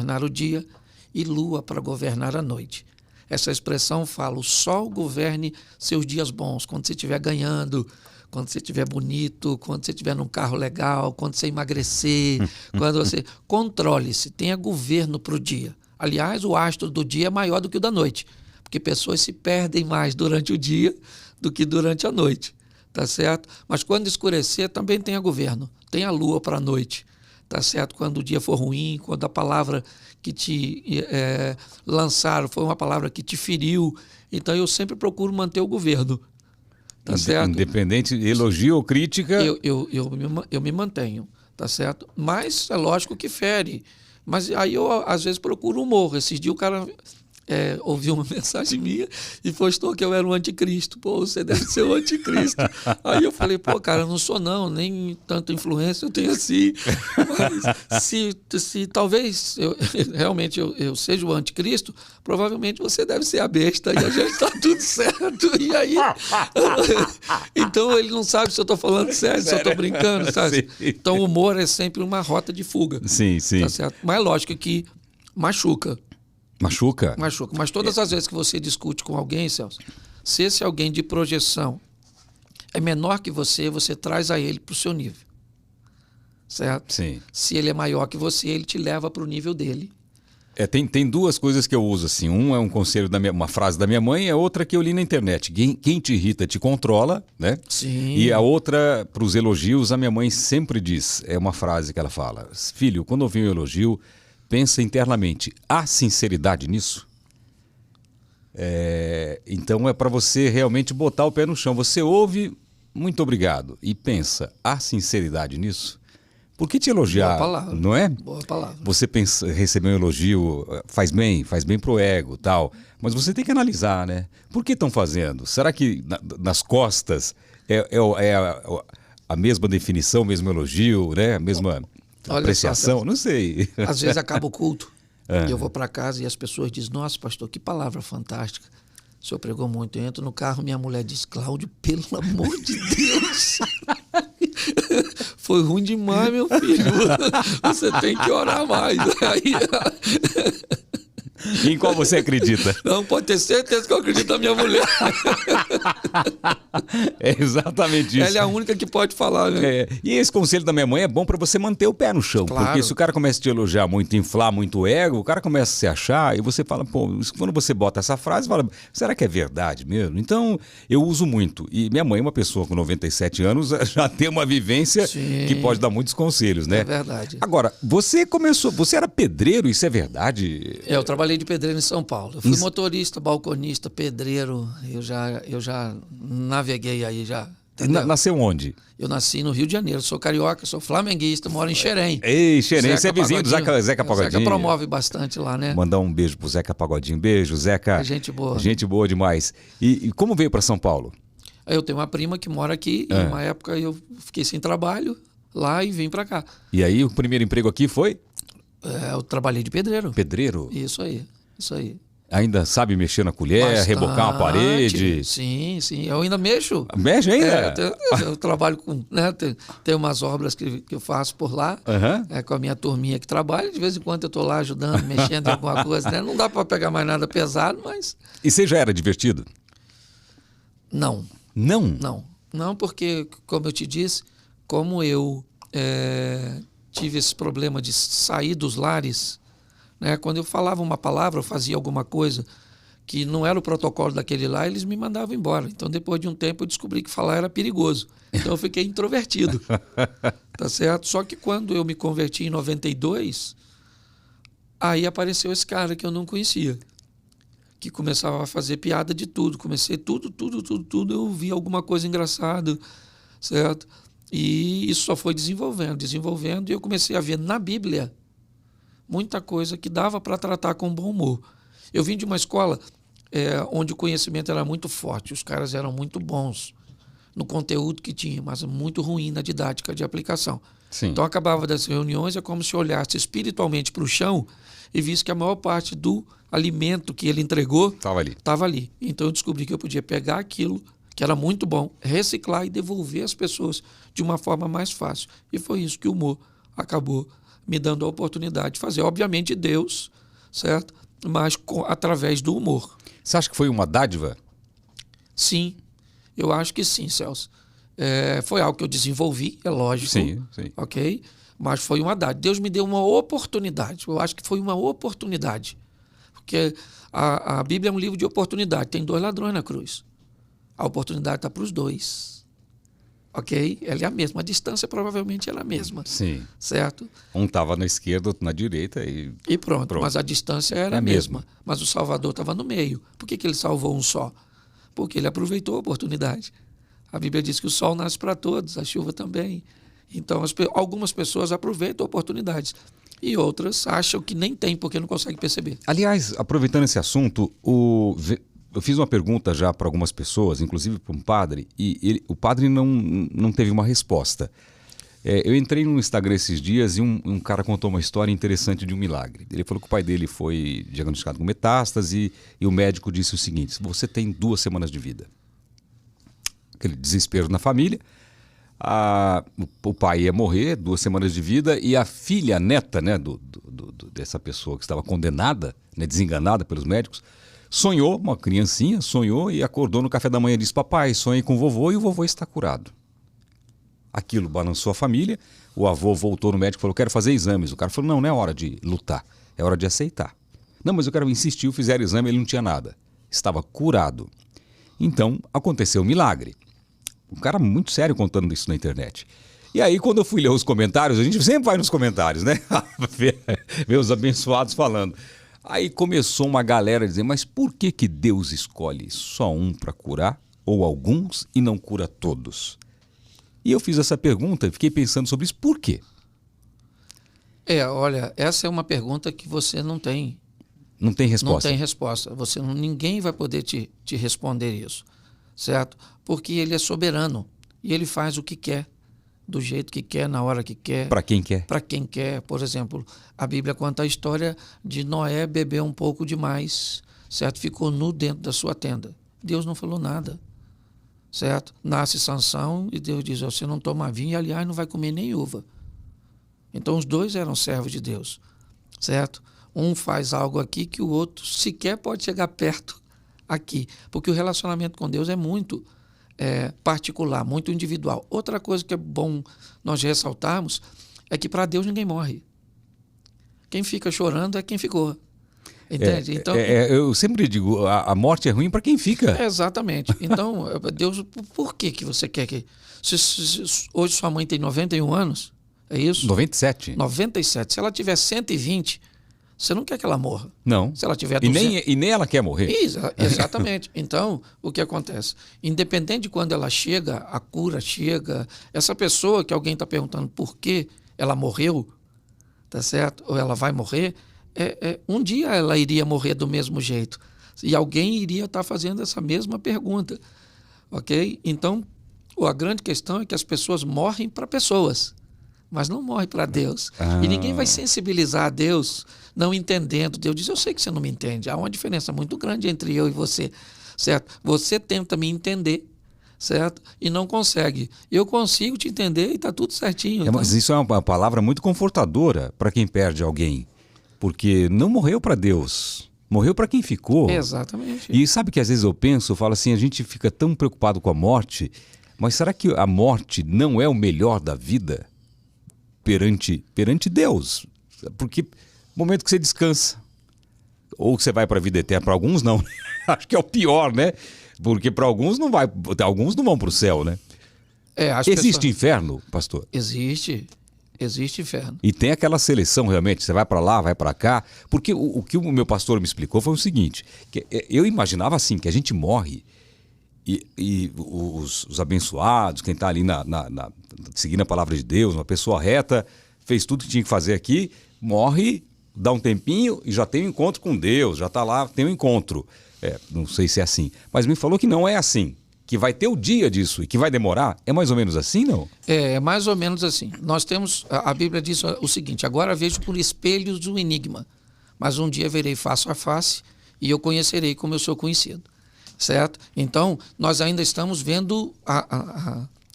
governar o dia e lua para governar a noite. Essa expressão fala: o sol governe seus dias bons, quando você estiver ganhando, quando você estiver bonito, quando você estiver num carro legal, quando você emagrecer, quando você... Controle-se, tenha governo para o dia. Aliás, o astro do dia é maior do que o da noite, porque pessoas se perdem mais durante o dia do que durante a noite, tá certo? Mas quando escurecer, também tenha governo, tenha lua para a noite, tá certo? Quando o dia for ruim, quando a palavra que te lançaram foi uma palavra que te feriu, então eu sempre procuro manter o governo, tá certo? Independente, elogio ou crítica... Eu me mantenho, tá certo? Mas é lógico que fere. Mas aí eu, às vezes, procuro humor. Esses dias o cara ouviu uma mensagem minha e postou que eu era o anticristo. Pô, você deve ser o anticristo. Aí eu falei, pô, cara, eu não sou não, nem tanta influência eu tenho assim. Mas se talvez realmente eu seja o anticristo, provavelmente você deve ser a besta e a gente está tudo certo. E aí... Então ele não sabe se eu estou falando sério, se eu estou brincando, sabe? Sim. Então o humor é sempre uma rota de fuga. Sim, sim. Tá certo? Mas é lógico que machuca. Machuca? Machuca. Mas todas as vezes que você discute com alguém, Celso, se esse alguém de projeção é menor que você traz a ele para o seu nível. Certo? Sim. Se ele é maior que você, ele te leva para o nível dele. Tem duas coisas que eu uso assim. Um é um conselho uma frase da minha mãe, e a outra que eu li na internet. Quem te irrita te controla, né? Sim. E a outra, para os elogios, a minha mãe sempre diz, é uma frase que ela fala: filho, quando ouvir um elogio, pensa internamente, há sinceridade nisso? Então é para você realmente botar o pé no chão. Você ouve, muito obrigado, e pensa, há sinceridade nisso? Por que te elogiar? Boa palavra. Não é? Boa palavra. Você receber um elogio, faz bem pro ego, tal. Mas você tem que analisar, né? Por que estão fazendo? Será que nas costas é a mesma definição, o mesmo elogio, né? A mesma apreciação? Não sei. Às vezes acaba o culto, eu vou para casa e as pessoas dizem, nossa, pastor, que palavra fantástica. O senhor pregou muito. Eu entro no carro, minha mulher diz, Cláudio, pelo amor de Deus. Foi ruim demais, meu filho. Você tem que orar mais. Em qual você acredita? Não, pode ter certeza que eu acredito na minha mulher. É exatamente isso. Ela é a única que pode falar, né? E esse conselho da minha mãe é bom para você manter o pé no chão. Claro. Porque se o cara começa a te elogiar muito, inflar muito o ego, o cara começa a se achar e você fala, pô, quando você bota essa frase, fala, será que é verdade mesmo? Então, eu uso muito. E minha mãe, uma pessoa com 97 anos, já tem uma vivência que pode dar muitos conselhos, né? É verdade. Agora, você era pedreiro, isso é verdade? Eu trabalhei de pedreiro em São Paulo. Eu fui motorista, balconista, pedreiro. Eu já naveguei aí já. Nasceu onde? Eu nasci no Rio de Janeiro. Sou carioca, sou flamenguista, moro em Xerém. Ei, Xerém, você é vizinho do Zeca Pagodinho. O Zeca promove bastante lá, né? Mandar um beijo pro Zeca Pagodinho. Beijo, Zeca. Gente boa. Gente boa demais. E como veio para São Paulo? Eu tenho uma prima que mora aqui. Em uma época eu fiquei sem trabalho lá e vim para cá. E aí o primeiro emprego aqui foi? Eu trabalhei de pedreiro. Pedreiro? Isso aí. Ainda sabe mexer na colher, rebocar uma parede? Sim. Eu ainda mexo. Mexe ainda? Eu trabalho com... Né, tem umas obras que eu faço por lá, com a minha turminha que trabalha. De vez em quando eu estou lá ajudando, mexendo em alguma coisa. Né? Não dá para pegar mais nada pesado, mas... E você já era divertido? Não. Não? Não, porque, como eu te disse, como eu tive esse problema de sair dos lares... Né? Quando eu falava uma palavra, eu fazia alguma coisa que não era o protocolo daquele lá, eles me mandavam embora. Então, depois de um tempo, eu descobri que falar era perigoso. Então, eu fiquei introvertido. Tá certo? Só que quando eu me converti em 92, aí apareceu esse cara que eu não conhecia, que começava a fazer piada de tudo. Comecei tudo, eu vi alguma coisa engraçada, certo? E isso só foi desenvolvendo, e eu comecei a ver na Bíblia muita coisa que dava para tratar com bom humor. Eu vim de uma escola onde o conhecimento era muito forte, os caras eram muito bons no conteúdo que tinha, mas muito ruim na didática de aplicação. Sim. Então, acabava das reuniões, é como se olhasse espiritualmente para o chão e visse que a maior parte do alimento que ele entregou estava ali. Então, eu descobri que eu podia pegar aquilo que era muito bom, reciclar e devolver às pessoas de uma forma mais fácil. E foi isso que o humor acabou me dando a oportunidade de fazer. Obviamente Deus, certo? Mas através do humor. Você acha que foi uma dádiva? Sim, eu acho que sim, Celso. Foi algo que eu desenvolvi, é lógico. Sim. Ok? Mas foi uma dádiva. Deus me deu uma oportunidade. Eu acho que foi uma oportunidade. Porque a Bíblia é um livro de oportunidade. Tem 2 ladrões na cruz. A oportunidade está para os 2. Ok? Ela é a mesma. A distância provavelmente ela é a mesma. Sim. Certo? Um estava na esquerda, outro na direita E pronto. Mas a distância era É a mesma. Mas o Salvador estava no meio. Por que ele salvou um só? Porque ele aproveitou a oportunidade. A Bíblia diz que o sol nasce para todos, a chuva também. Então, algumas pessoas aproveitam oportunidades e outras acham que nem tem porque não conseguem perceber. Aliás, aproveitando esse assunto, eu fiz uma pergunta já para algumas pessoas, inclusive para um padre, e o padre não teve uma resposta. Eu entrei no Instagram esses dias e um cara contou uma história interessante de um milagre. Ele falou que o pai dele foi diagnosticado com metástase e o médico disse o seguinte: você tem 2 semanas de vida. Aquele desespero na família. O pai ia morrer, 2 semanas de vida, e a filha, a neta, né, dessa pessoa que estava condenada, né, desenganada pelos médicos, sonhou, uma criancinha, sonhou e acordou no café da manhã e disse: papai, sonhei com o vovô e o vovô está curado. Aquilo balançou a família, o avô voltou no médico e falou: quero fazer exames. O cara falou: não é hora de lutar, é hora de aceitar. Não, mas eu quero insistir, fizeram exame, ele não tinha nada, estava curado. Então aconteceu um milagre. Um cara muito sério contando isso na internet. E aí, quando eu fui ler os comentários, a gente sempre vai nos comentários, né? Ver os abençoados falando. Aí começou uma galera a dizer: mas por que Deus escolhe só um para curar, ou alguns, e não cura todos? E eu fiz essa pergunta e fiquei pensando sobre isso. Por quê? Olha, essa é uma pergunta que você não tem. Não tem resposta. Não tem resposta. Ninguém vai poder te responder isso. Certo? Porque ele é soberano e ele faz o que quer, do jeito que quer, na hora que quer. Para quem quer? Para quem quer. Por exemplo, a Bíblia conta a história de Noé beber um pouco demais, certo? Ficou nu dentro da sua tenda. Deus não falou nada, certo? Nasce Sansão e Deus diz: você não toma vinho e, aliás, não vai comer nem uva. Então, os 2 eram servos de Deus, certo? Um faz algo aqui que o outro sequer pode chegar perto aqui, porque o relacionamento com Deus é muito particular, muito individual. Outra coisa que é bom nós ressaltarmos é que para Deus ninguém morre. Quem fica chorando é quem ficou. Entende? Então, eu sempre digo, a morte é ruim para quem fica. Exatamente. Então, Deus, por que você quer que... hoje sua mãe tem 91 anos, é isso? 97. 97. Se ela tiver 120... você não quer que ela morra. Não. Se ela tiver 200... e nem ela quer morrer. Exatamente. Então, o que acontece? Independente de quando ela chega, a cura chega, essa pessoa que alguém está perguntando por que ela morreu, tá certo? Ou ela vai morrer, um dia ela iria morrer do mesmo jeito. E alguém iria estar fazendo essa mesma pergunta. Ok? Então, a grande questão é que as pessoas morrem para pessoas, mas não morrem para Deus. E ninguém vai sensibilizar a Deus não entendendo. Deus diz: eu sei que você não me entende. Há uma diferença muito grande entre eu e você, certo? Você tenta me entender, certo? E não consegue. Eu consigo te entender e está tudo certinho. Então... Mas isso é uma palavra muito confortadora para quem perde alguém. Porque não morreu para Deus, morreu para quem ficou. Exatamente. E sabe que às vezes eu falo assim, a gente fica tão preocupado com a morte, mas será que a morte não é o melhor da vida perante Deus? Porque no momento que você descansa, ou que você vai para a vida eterna, para alguns não, acho que é o pior, né? Porque para alguns não vai, alguns não vão para o céu, né? Existe inferno, pastor? Existe inferno. E tem aquela seleção realmente, você vai para lá, vai para cá, porque o que o meu pastor me explicou foi o seguinte, que eu imaginava assim, que a gente morre e os abençoados, quem está ali seguindo a palavra de Deus, uma pessoa reta, fez tudo que tinha que fazer aqui, morre, dá um tempinho e já tem um encontro com Deus, já está lá, tem um encontro. Não sei se é assim, mas me falou que não é assim. Que vai ter o dia disso e que vai demorar? É mais ou menos assim, não? É mais ou menos assim. Nós temos, a Bíblia diz o seguinte: agora vejo por espelhos um enigma, mas um dia verei face a face e eu conhecerei como eu sou conhecido. Certo? Então, nós ainda estamos vendo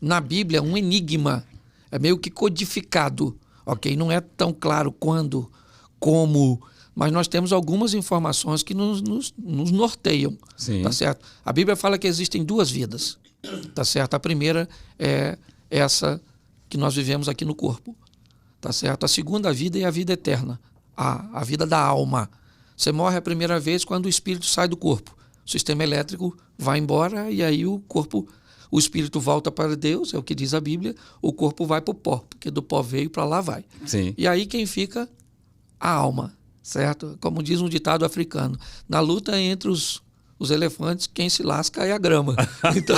na Bíblia um enigma, é meio que codificado. ok? Não é tão claro quando, como, mas nós temos algumas informações que nos norteiam, Sim. tá certo? A Bíblia fala que existem duas vidas, tá certo? A primeira é essa que nós vivemos aqui no corpo, tá certo? A segunda vida é a vida eterna, a vida da alma. Você morre a primeira vez quando o espírito sai do corpo. O sistema elétrico vai embora e aí o corpo, o espírito volta para Deus, é o que diz a Bíblia, o corpo vai para o pó, porque do pó veio para lá vai. Sim. E aí quem fica? A alma, certo? Como diz um ditado africano, na luta entre os elefantes, quem se lasca é a grama. Então,